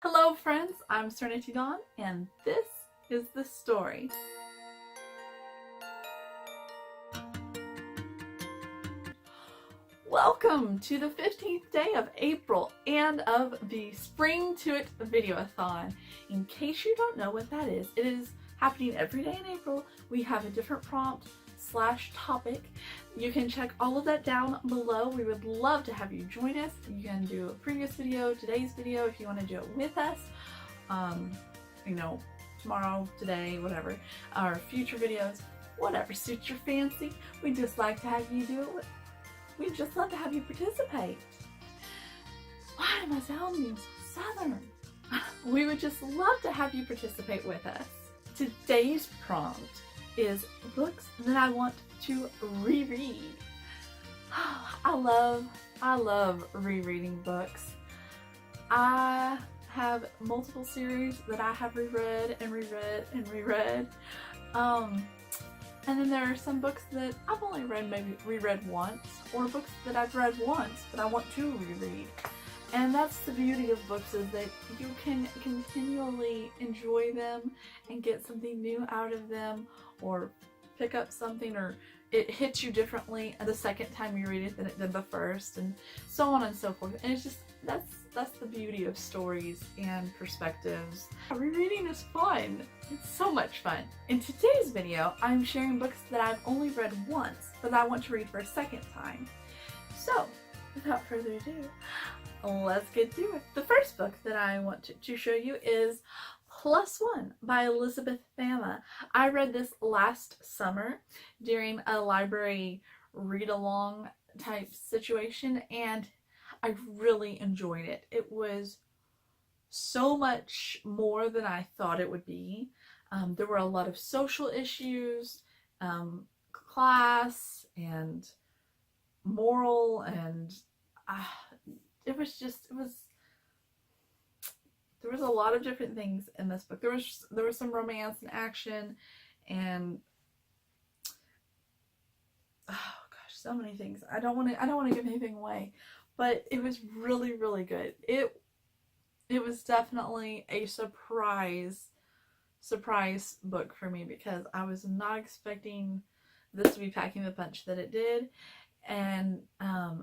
Hello friends, I'm Serenity Dawn, and this is the story. Welcome to the 15th day of April and of the Spring to It Videoathon. In case you don't know what that is, it is happening every day in April. We have a different prompt / topic. You can check all of that down below. We would love to have you join us. You can do a previous video, today's video, if you want to do it with us. Tomorrow, today, whatever. Our future videos, whatever suits your fancy. We just like to have you do it. We'd just love to have you participate. Why am I sounding so southern? We would just love to have you participate with us. Today's prompt is books that I want to reread. I love rereading books. I have multiple series that I have reread and reread and reread. And then there are some books that I've only reread once, or books that I've read once but I want to reread. And that's the beauty of books, is that you can continually enjoy them and get something new out of them, or pick up something, or it hits you differently the second time you read it than it did the first, and so on and so forth. And it's just, that's the beauty of stories and perspectives. Rereading is fun. It's so much fun. In today's video, I'm sharing books that I've only read once, but I want to read for a second time. So, without further ado, let's get to it. The first book that I want to show you is +1 by Elizabeth Bama. I read this last summer during a library read-along type situation, and I really enjoyed it. It was so much more than I thought it would be. There were a lot of social issues, class, and moral, and there was a lot of different things in this book. There was some romance and action, and oh gosh, so many things. I don't want to give anything away, but it was really, really good. It was definitely a surprise book for me, because I was not expecting this to be packing the punch that it did, and I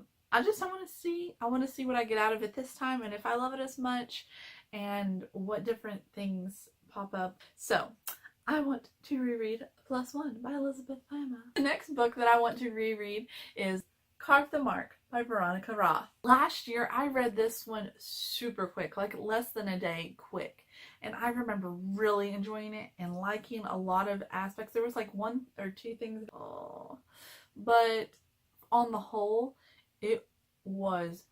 want to see what I get out of it this time, and if I love it as much, and what different things pop up. So I want to reread +1 by Elizabeth Bama. The next book that I want to reread is Carve the Mark by Veronica Roth. Last year I read this one super quick, like less than a day quick, and I remember really enjoying it and liking a lot of aspects. There was like one or two things, but on the whole it was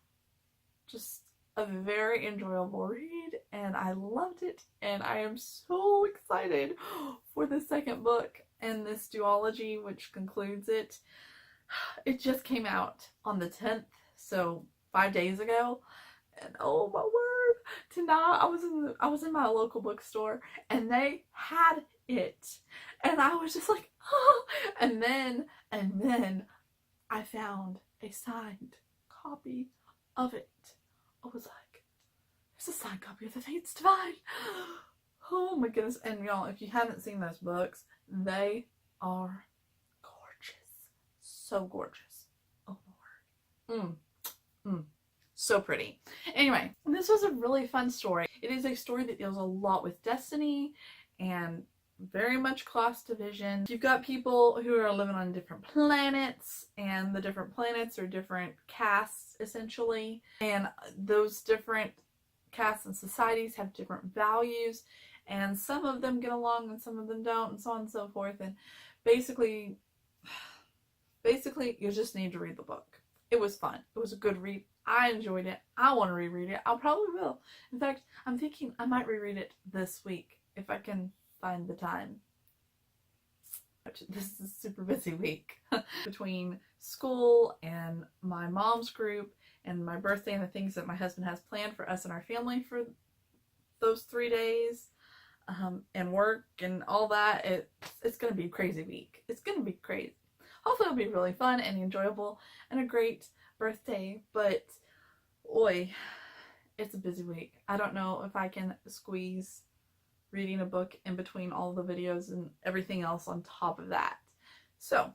just a very enjoyable read, and I loved it, and I am so excited for the second book and this duology, which concludes it. It just came out on the 10th, so 5 days ago, and oh my word, tonight I was in my local bookstore and they had it, and I was just like, oh, and then I found a signed copy of it. I was like, there's a signed copy of The Fates Divine. Oh my goodness. And y'all, if you haven't seen those books, they are gorgeous. So gorgeous. Oh Lord. So pretty. Anyway, this was a really fun story. It is a story that deals a lot with destiny and very much class division. You've got people who are living on different planets, and the different planets are different castes essentially, and those different castes and societies have different values, and some of them get along and some of them don't, and so on and so forth. And basically you just need to read the book. It was fun. It was a good read. I enjoyed it. I want to reread it. I probably will. In fact, I'm thinking I might reread it this week if I can find the time. This is a super busy week between school and my mom's group and my birthday and the things that my husband has planned for us and our family for those 3 days, and work and all that. It's gonna be a crazy week. It's gonna be crazy. Hopefully it'll be really fun and enjoyable and a great birthday, but oi, it's a busy week. I don't know if I can squeeze reading a book in between all the videos and everything else on top of that. So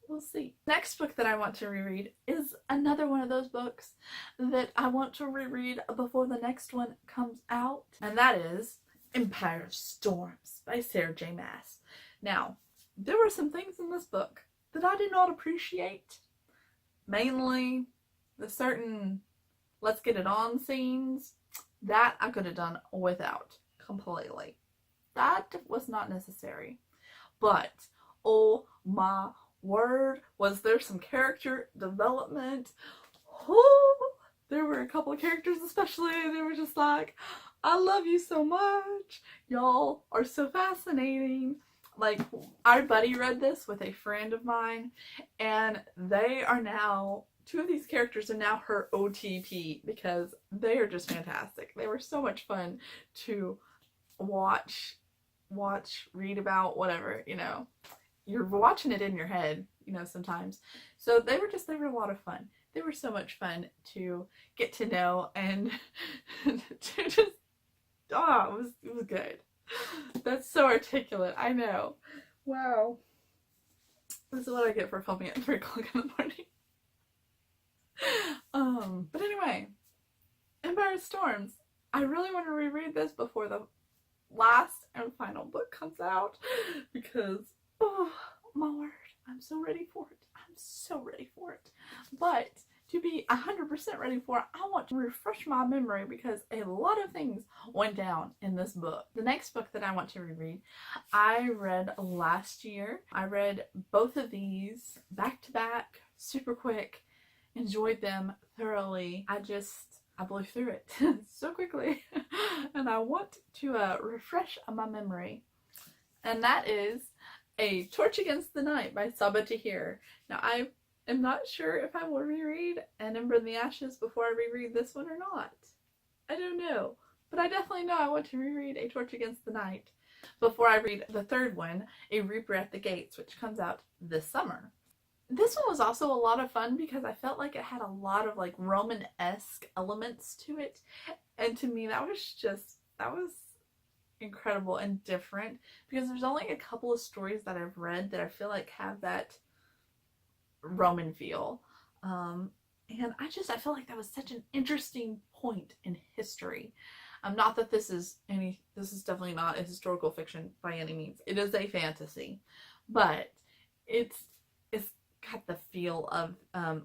we'll see. Next book that I want to reread is another one of those books that I want to reread before the next one comes out, and that is Empire of Storms by Sarah J Masse. Now, there were some things in this book that I did not appreciate. Mainly the certain let's get it on scenes. That I could have done without completely. That was not necessary. But, oh my word, was there some character development. Oh, there were a couple of characters especially, they were just like, I love you so much. Y'all are so fascinating. Like, our buddy read this with a friend of mine, and they are now, two of these characters are now her OTP because they are just fantastic. They were so much fun to watch, read about, whatever, you know. You're watching it in your head, you know, sometimes. So they were a lot of fun. They were so much fun to get to know and to just, it was good. That's so articulate, I know. Wow. This is what I get for filming at 3 o'clock in the morning. But anyway, Empire of Storms. I really want to reread this before the last and final book comes out because, oh my word, I'm so ready for it. I'm so ready for it. But to be 100% ready for it, I want to refresh my memory because a lot of things went down in this book. The next book that I want to reread, I read last year. I read both of these back to back, super quick, enjoyed them thoroughly. I blew through it so quickly. And I want to refresh my memory. And that is A Torch Against the Night by Sabaa Tahir. Now, I am not sure if I will reread An Ember in the Ashes before I reread this one or not. I don't know. But I definitely know I want to reread A Torch Against the Night before I read the third one, A Reaper at the Gates, which comes out this summer. This one was also a lot of fun because I felt like it had a lot of like Roman-esque elements to it. And to me, that was incredible and different because there's only a couple of stories that I've read that I feel like have that Roman feel. And I feel like that was such an interesting point in history. Not that this is definitely not a historical fiction by any means. It is a fantasy, but it's got the feel of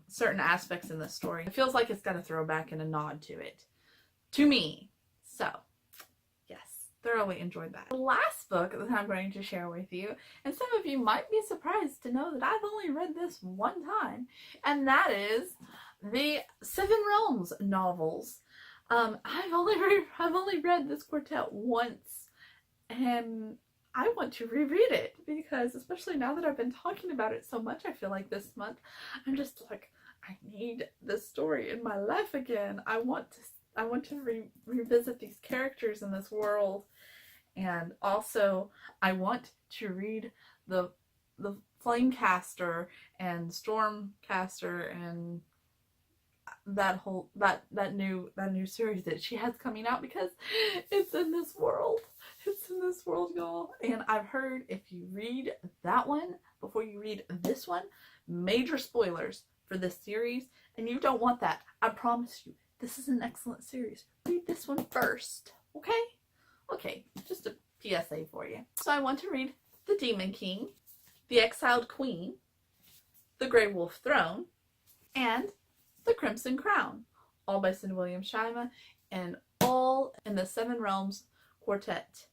certain aspects in the story. It feels like it's got a throwback and a nod to it. To me. So, yes, thoroughly enjoyed that. The last book that I'm going to share with you, and some of you might be surprised to know that I've only read this one time, and that is the Seven Realms novels. I've only read this quartet once, and I want to reread it because, especially now that I've been talking about it so much, I feel like this month, I'm just like, I need this story in my life again. I want to revisit these characters in this world, and also I want to read the Flamecaster and Stormcaster and that new series that she has coming out because it's in this world. It's in this world, y'all. And I've heard if you read that one before you read this one, major spoilers for this series, and you don't want that. I promise you, this is an excellent series. Read this one first, okay? Okay, just a PSA for you. So I want to read The Demon King, The Exiled Queen, The Grey Wolf Throne, and The Crimson Crown, all by Cindy Williams Shyma, and all in the Seven Realms quartet.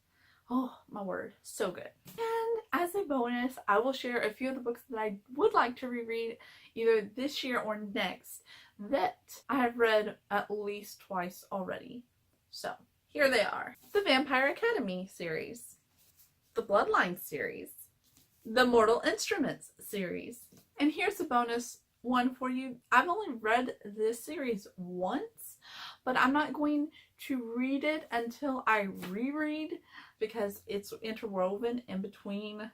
Oh my word, so good. And as a bonus, I will share a few of the books that I would like to reread either this year or next that I have read at least twice already. So here they are. The Vampire Academy series, the Bloodline series, the Mortal Instruments series. And here's a bonus one for you. I've only read this series once, but I'm not going to read it until I reread because it's interwoven in between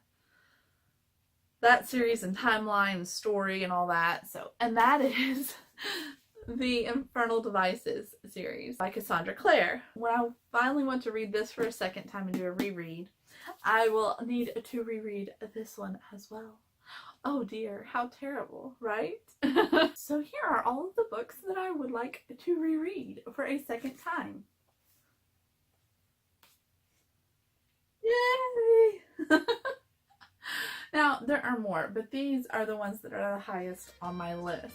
that series and timeline, story, and all that. So, and that is the Infernal Devices series by Cassandra Clare. When I finally want to read this for a second time and do a reread, I will need to reread this one as well. Oh dear, how terrible, right? So here are all of the books that I would like to reread for a second time. Yay! Now, there are more, but these are the ones that are the highest on my list.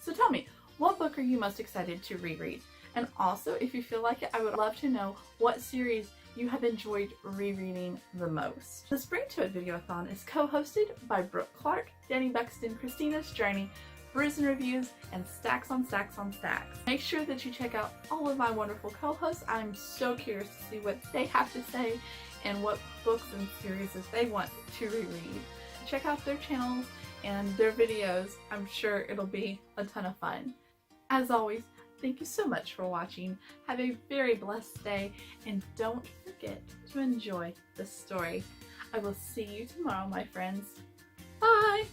So tell me, what book are you most excited to reread? And also, if you feel like it, I would love to know what series you have enjoyed rereading the most. The Spring to It Videoathon is co-hosted by Brooke Clark, Danny Buxton, Christina's Journey, Brews and Reviews, and Stacks on Stacks on Stacks. Make sure that you check out all of my wonderful co-hosts. I'm so curious to see what they have to say and what books and series they want to reread. Check out their channels and their videos. I'm sure it'll be a ton of fun. As always, thank you so much for watching. Have a very blessed day, and don't forget to enjoy the story. I will see you tomorrow, my friends. Bye!